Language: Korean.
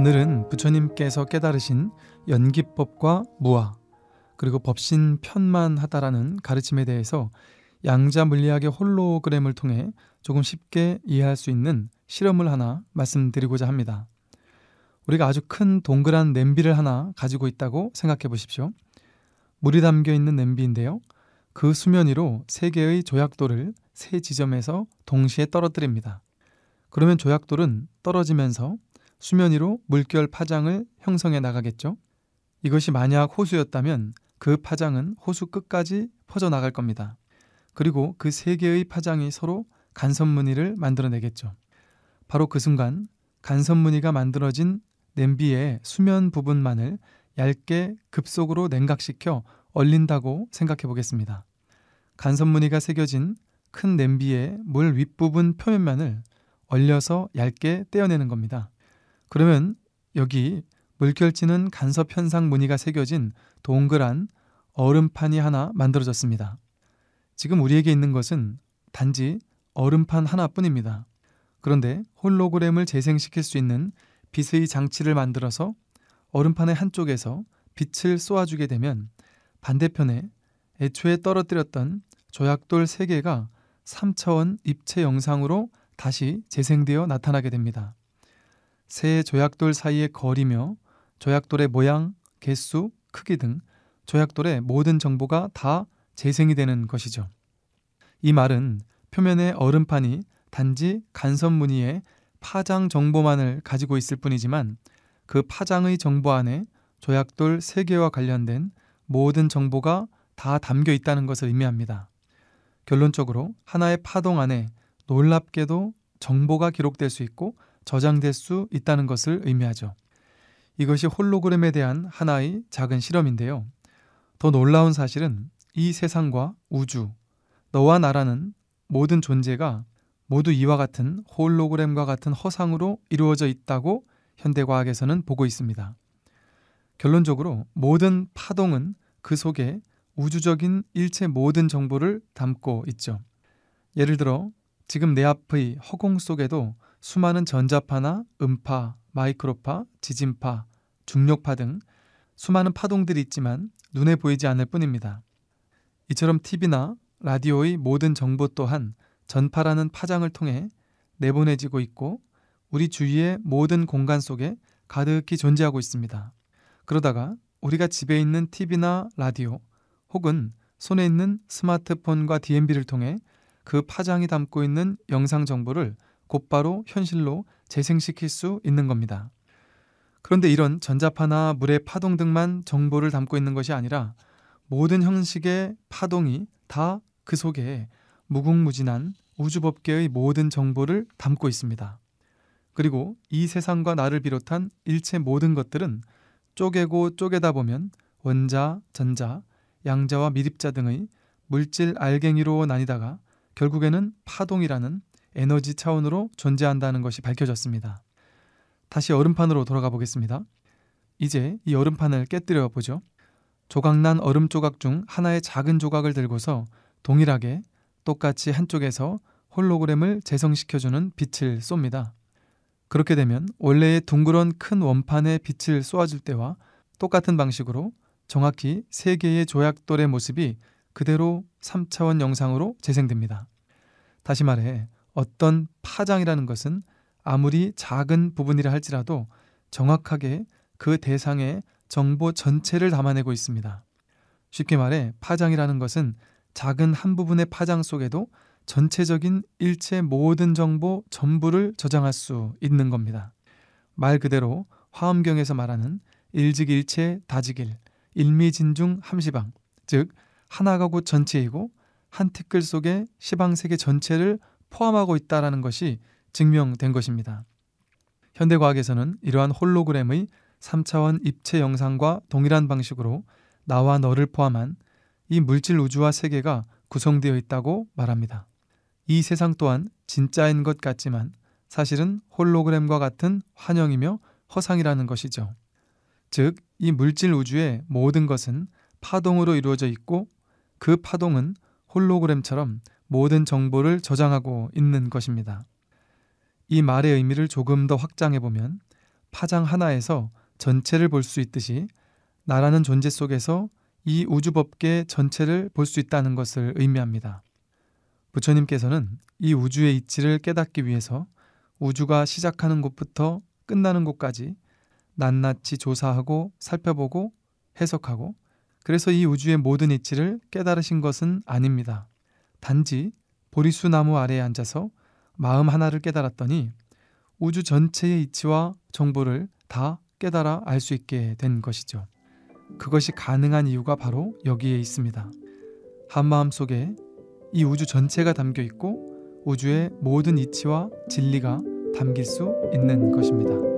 오늘은 부처님께서 깨달으신 연기법과 무아, 그리고 법신 편만하다라는 가르침에 대해서 양자 물리학의 홀로그램을 통해 조금 쉽게 이해할 수 있는 실험을 하나 말씀드리고자 합니다. 우리가 아주 큰 동그란 냄비를 하나 가지고 있다고 생각해 보십시오. 물이 담겨 있는 냄비인데요. 그 수면 위로 3개의 조약돌을 3지점에서 동시에 떨어뜨립니다. 그러면 조약돌은 떨어지면서 수면 위로 물결 파장을 형성해 나가겠죠. 이것이 만약 호수였다면 그 파장은 호수 끝까지 퍼져나갈 겁니다. 그리고 그 3개의 파장이 서로 간섭무늬를 만들어내겠죠. 바로 그 순간 간섭무늬가 만들어진 냄비의 수면 부분만을 얇게 급속으로 냉각시켜 얼린다고 생각해 보겠습니다. 간섭무늬가 새겨진 큰 냄비의 물 윗부분 표면만을 얼려서 얇게 떼어내는 겁니다. 그러면 여기 물결치는 간섭 현상 무늬가 새겨진 동그란 얼음판이 하나 만들어졌습니다. 지금 우리에게 있는 것은 단지 얼음판 하나뿐입니다. 그런데 홀로그램을 재생시킬 수 있는 빛의 장치를 만들어서 얼음판의 한쪽에서 빛을 쏘아주게 되면 반대편에 애초에 떨어뜨렸던 조약돌 3개가 3차원 입체 영상으로 다시 재생되어 나타나게 됩니다. 세 조약돌 사이의 거리며 조약돌의 모양, 개수, 크기 등 조약돌의 모든 정보가 다 재생이 되는 것이죠. 이 말은 표면의 얼음판이 단지 간섭 무늬의 파장 정보만을 가지고 있을 뿐이지만 그 파장의 정보 안에 조약돌 3개와 관련된 모든 정보가 다 담겨 있다는 것을 의미합니다. 결론적으로 하나의 파동 안에 놀랍게도 정보가 기록될 수 있고 저장될 수 있다는 것을 의미하죠. 이것이 홀로그램에 대한 하나의 작은 실험인데요. 더 놀라운 사실은 이 세상과 우주, 너와 나라는 모든 존재가 모두 이와 같은 홀로그램과 같은 허상으로 이루어져 있다고 현대과학에서는 보고 있습니다. 결론적으로 모든 파동은 그 속에 우주적인 일체 모든 정보를 담고 있죠. 예를 들어 지금 내 앞의 허공 속에도 수많은 전자파나 음파, 마이크로파, 지진파, 중력파 등 수많은 파동들이 있지만 눈에 보이지 않을 뿐입니다. 이처럼 TV나 라디오의 모든 정보 또한 전파라는 파장을 통해 내보내지고 있고 우리 주위의 모든 공간 속에 가득히 존재하고 있습니다. 그러다가 우리가 집에 있는 TV나 라디오 혹은 손에 있는 스마트폰과 DMB를 통해 그 파장이 담고 있는 영상 정보를 곧바로 현실로 재생시킬 수 있는 겁니다. 그런데 이런 전자파나 물의 파동 등만 정보를 담고 있는 것이 아니라 모든 형식의 파동이 다 그 속에 무궁무진한 우주법계의 모든 정보를 담고 있습니다. 그리고 이 세상과 나를 비롯한 일체 모든 것들은 쪼개고 쪼개다 보면 원자, 전자, 양자와 미립자 등의 물질 알갱이로 나뉘다가 결국에는 파동이라는 에너지 차원으로 존재한다는 것이 밝혀졌습니다. 다시 얼음판으로 돌아가 보겠습니다. 이제 이 얼음판을 깨뜨려 보죠. 조각난 얼음 조각 중 하나의 작은 조각을 들고서 동일하게 똑같이 한쪽에서 홀로그램을 재생시켜주는 빛을 쏩니다. 그렇게 되면 원래의 둥그런 큰 원판에 빛을 쏘아줄 때와 똑같은 방식으로 정확히 3개의 조약돌의 모습이 그대로 3차원 영상으로 재생됩니다. 다시 말해 어떤 파장이라는 것은 아무리 작은 부분이라 할지라도 정확하게 그 대상의 정보 전체를 담아내고 있습니다. 쉽게 말해 파장이라는 것은 작은 한 부분의 파장 속에도 전체적인 일체 모든 정보 전부를 저장할 수 있는 겁니다. 말 그대로 화엄경에서 말하는 일직일체 다직일, 일미진중 함시방, 즉 하나가 곧 전체이고 한 티끌 속에 시방세계 전체를 포함하고 있다는 것이 증명된 것입니다. 현대과학에서는 이러한 홀로그램의 3차원 입체 영상과 동일한 방식으로 나와 너를 포함한 이 물질 우주와 세계가 구성되어 있다고 말합니다. 이 세상 또한 진짜인 것 같지만 사실은 홀로그램과 같은 환영이며 허상이라는 것이죠. 즉, 이 물질 우주의 모든 것은 파동으로 이루어져 있고 그 파동은 홀로그램처럼 모든 정보를 저장하고 있는 것입니다. 이 말의 의미를 조금 더 확장해 보면 파장 하나에서 전체를 볼 수 있듯이 나라는 존재 속에서 이 우주법계 전체를 볼 수 있다는 것을 의미합니다. 부처님께서는 이 우주의 이치를 깨닫기 위해서 우주가 시작하는 곳부터 끝나는 곳까지 낱낱이 조사하고 살펴보고 해석하고, 그래서 이 우주의 모든 이치를 깨달으신 것은 아닙니다. 단지 보리수 나무 아래에 앉아서 마음 하나를 깨달았더니 우주 전체의 이치와 정보를 다 깨달아 알 수 있게 된 것이죠. 그것이 가능한 이유가 바로 여기에 있습니다. 한마음 속에 이 우주 전체가 담겨 있고 우주의 모든 이치와 진리가 담길 수 있는 것입니다.